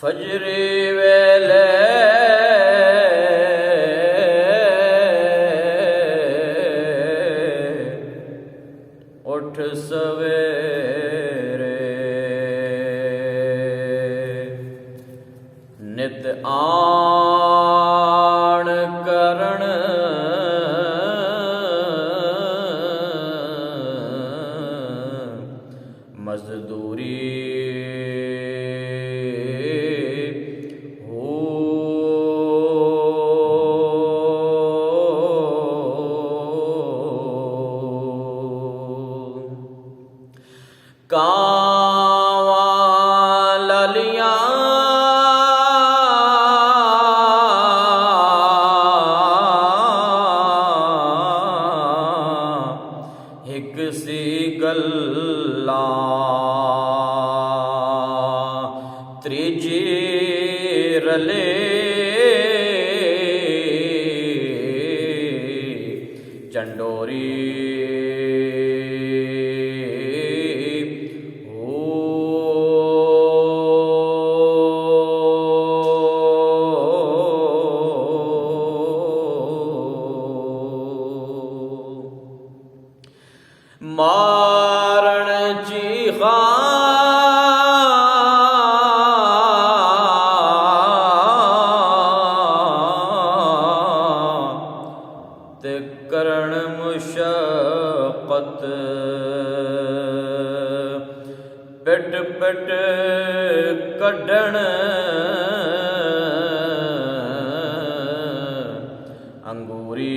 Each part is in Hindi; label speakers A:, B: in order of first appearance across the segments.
A: फजरे वेले उठ सवेरे, नित आण करण मजदूरी कावां ललियां हिक सी गल्लां त्रीजी रले चंडोरी मारण चीखा ते करण मुशक्कत, पिट पिट कढण अंगूरी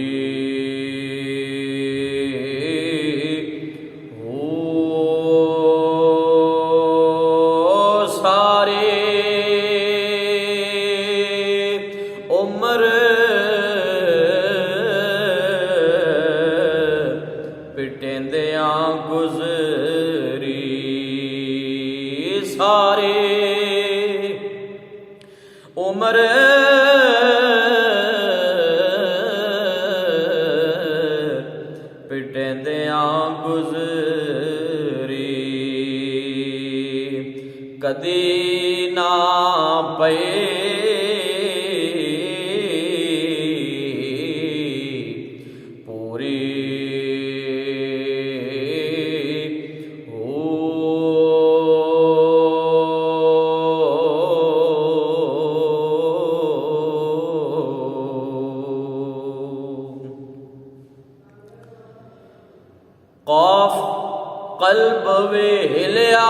A: पिटेंदियां गुजरी सारी उम्र पिटेंदियां गुजरी, कदी ना पए क़ाफ़ क़ल्ब वेलिया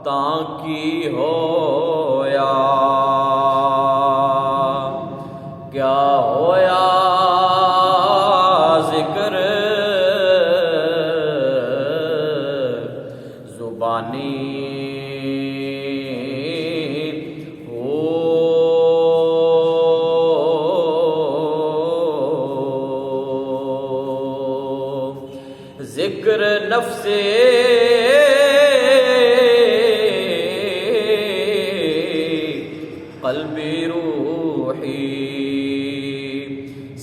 A: तां की होया, क्या होया ज़िक्र ज़ुबानी ज़िक्र नफ्से क़ल्बी रूही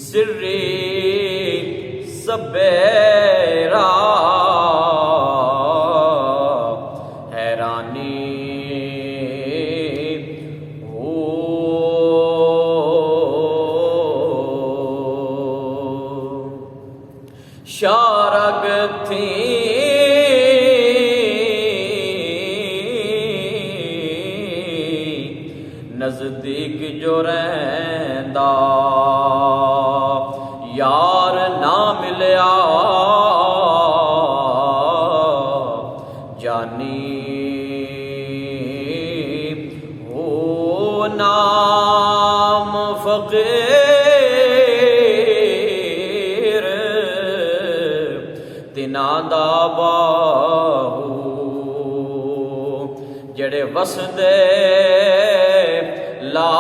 A: सिर्री सबेरा हैरानी हो शारग थी नज़दीक जो रहंदा यार ना मिलिया जानी हो नाम फ़क़ीर तिनां दा बाहू जड़े वसदे ला